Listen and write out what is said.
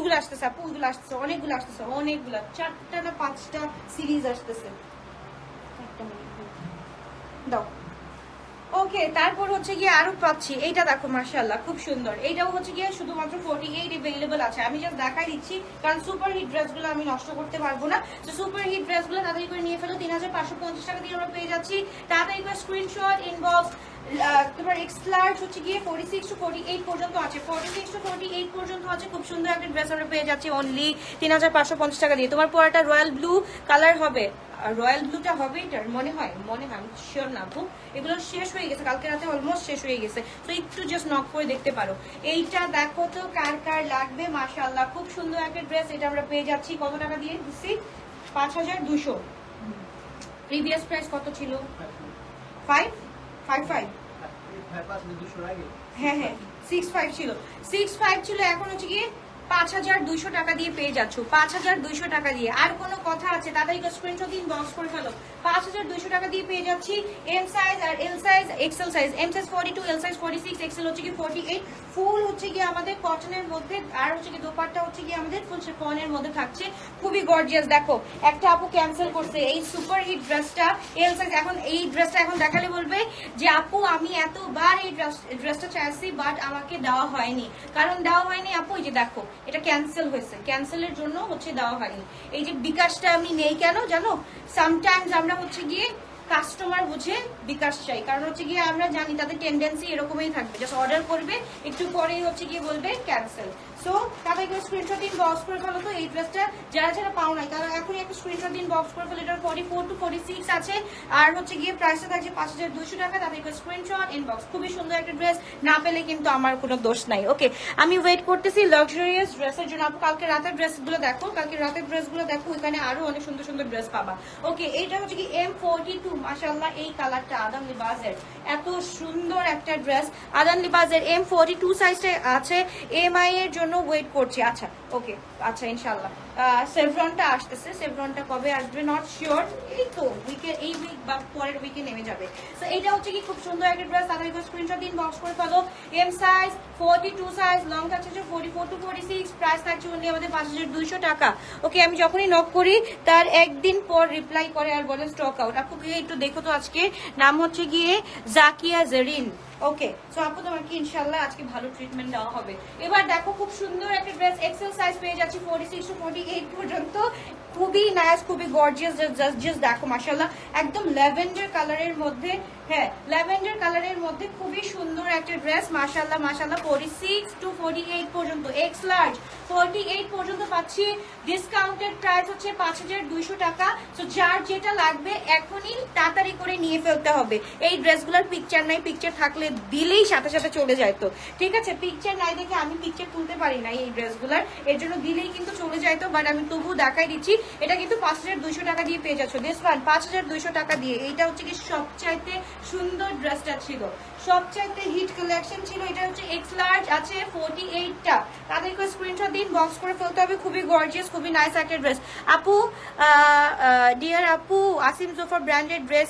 অনেকগুলো আসতেছে আপু, ওইগুলো আসতেছে, অনেকগুলো আসতেছে, অনেকগুলো, 4টা না 5টা সিরিজ আসতেছে। দাও। ওকে, তারপর হচ্ছে গিয়ে আরো পাচ্ছি, এইটা দেখো মাশাআল্লাহ খুব সুন্দর। এইটাও হচ্ছে গিয়ে শুধুমাত্র 48 अवेलेबल আছে। আমি জাস্ট দেখাই দিচ্ছি কারণ সুপার হিট ড্রেসগুলো আমি নষ্ট করতে পারবো না। তো সুপার হিট ড্রেসগুলো তাড়াতাড়ি করে নিয়ে ফেলো। 3550 টাকা দিয়ে আমরা পেয়ে যাচ্ছি। তাড়াতাড়ি করে স্ক্রিনশট ইনবক্স। তোমার এক্স লার্জ হচ্ছে গিয়ে 46 টু 48 পর্যন্ত আছে, 46 টু 48 পর্যন্ত আছে। খুব সুন্দর একটা ড্রেস আমরা পেয়ে যাচ্ছি অনলি 3550 টাকা দিয়ে। তোমার পরাটা রয়্যাল ব্লু কালার হবে, রয়্যাল ব্লুটা হবে এটার মনে হয়, আমি শিওর না আপু। এগুলো শেষ হয়ে গেছে, কালকে রাতে অলমোস্ট শেষ হয়ে গেছে। তো একটু জাস্ট নক করে দেখতে পারো। এইটা দেখো তো কার কার লাগবে। মাশাআল্লাহ খুব সুন্দর একটা ড্রেস। এটা আমরা পেয়ে যাচ্ছি কত টাকা দিয়ে দিচ্ছি? 5200। প্রিভিয়াস প্রাইস কত ছিল? 555। হ্যাঁ হ্যাঁ 65 ছিল, 65 ছিল। এখন হচ্ছে কি 5200 টাকা দিয়ে পেয়ে যাচ্ছ, 5200 টাকা দিয়ে। আর কোনো কথা আছে? তাড়াতাড়ি স্ক্রিনশট দিন, বক্স করে ফেলো। 5200 টাকা দিয়ে পেয়ে যাচ্ছি এম সাইজ আর L size, XL size. M size 42, L size 46, XL হচ্ছে কি 48। ফুল হচ্ছে কি আমাদের কটনের মধ্যে, আর হচ্ছে কি দোপাট্টা হচ্ছে কি আমাদের ফুল শিফনের মধ্যে থাকছে। খুবই গর্জিয়াস। দেখো একটা আপু ক্যান্সেল করছে এই সুপার হিট ড্রেসটা, এল সাইজ। এখন এই ড্রেসটা এখন দেখালে বলবে যে আপু আমি এতবার এই ড্রেসটা চাইছি বাট আমাকে দেওয়া হয়নি। কারণ দেওয়া হয়নি আপু, এই যে দেখো এটা ক্যান্সেল হয়েছে, ক্যান্সেলের জন্য হচ্ছে দেওয়া হয়নি। এই যে বিকাশটা আমি নেই কেন জানো? সামটাইমস আমরা হচ্ছে গিয়ে কাস্টমার বুঝে বিকাশ চাই, কারণ হচ্ছে গিয়ে আমরা জানি তাদের টেন্ডেন্সি এরকমই থাকবে, জাস্ট অর্ডার করবে একটু পরেই হচ্ছে গিয়ে বলবে ক্যান্সেল। সো তাদের স্ক্রিনশট দিন, বক্স করে ফেলো। তো এই ড্রেসটা যারা যারা পাও নাই তারা এখনই একটা স্ক্রিনশট দিন, বক্স করে ফেলো। এটার 44 টু 46 আছে। আর হচ্ছে গিয়ে প্রাইসটা থাকছে 5200 টাকা। তাদের স্ক্রিনশট ইনবক্স। খুবই সুন্দর একটা ড্রেস, না পেলে কিন্তু আমার কোনো দোষ নাই। ওকে, আমি ওয়েট করতেছি লাক্সারিয়াস ড্রেসের জন্য। আপু কালকে রাতের ড্রেসগুলো দেখো, কালকে রাতের ড্রেসগুলো দেখো, এখানে আরো অনেক সুন্দর সুন্দর ড্রেস পাবা। ওকে, এইটা হচ্ছে কি M42। মাশাআল্লাহ এই কালারটা আদান লিবাজের, এত সুন্দর একটা ড্রেস। আদান লিবাজের M42 সাইজটা আছে, এমআই এর জন্য ওয়েট করছি। আচ্ছা ওকে, আচ্ছা ইনশাআল্লাহ সেভরনটা আসতেছে। সেভরনটা কবে আসবে নট শিওর, এই তো উইকের এই উইক বা পরের উইকে নেমে যাবে। তো এইটা হচ্ছে কি খুব সুন্দর একটা ড্রেস। তাদের স্ক্রিনশট দিন, বক্স করে ফেলো। এম সাইজ 42 সাইজ, লং থাকছে 44 টু 46, প্রাইস থাকছে অনলি আমাদের 5200 টাকা। ওকে, আমি যখনই নক করি তার একদিন পর রিপ্লাই করে আর বলে স্টক আউট। আপুকে একটু দেখো তো, আজকে নাম হচ্ছে গিয়ে জাকিয়া জেরিন। ওকে, সো আপু তোমাকে ইনশাআল্লাহ আজকে ভালো ট্রিটমেন্ট দেওয়া হবে। এবার দেখো খুব সুন্দর একটা ড্রেস, এক্সেল সাইজ পেয়ে যাচ্ছি 46 টু 48 পর্যন্ত। খুবই নাইস, খুবই গর্জিয়াস। জাস্ট দেখো মাশাআল্লাহ, একদম ল্যাভেন্ডার কালারের মধ্যে। হ্যাঁ, ল্যাভেন্ডার কালারের মধ্যে খুবই সুন্দর একটা ড্রেস। মাশাআল্লাহ মাশাআল্লাহ 46 টু 48 পর্যন্ত, এক্স লার্জ 48 পর্যন্ত পাচ্ছি। ডিসকাউন্টেড প্রাইস হচ্ছে 5200 টাকা। সো যার যেটা লাগবে এখনই তাড়াতাড়ি করে নিয়ে ফেলতে হবে। এই ড্রেসগুলোর পিকচার নাই, পিকচার থাকলে দিলেই সাথে সাথে চলে যায়। তো ঠিক আছে, পিকচার নাই দেখে আমি পিকচার তুলতে পারি না এই ড্রেসগুলোর, এর জন্য দিলেই কিন্তু চলে যায়। তো বাট আমি তবু দেখাই দিচ্ছি। এটা কিন্তু 5200 টাকা দিয়ে পেয়ে যাচ্ছ। দিস ওয়ান 5200 টাকা দিয়ে। এইটা হচ্ছে কি সবচাইতে সুন্দর ড্রেসটা ছিল, সবচাইতে হিট কালেকশন ছিল। এটা হচ্ছে এক্স লার্জ আছে 48টা। তাদেরকে স্ক্রিনশট দিন, বক্স করে ফেলতে হবে। খুবই গর্জিয়াস, খুবই নাইস একটা ড্রেস। আপু ডিয়ার আপু, আসিম জোফার ব্র্যান্ডেড ড্রেস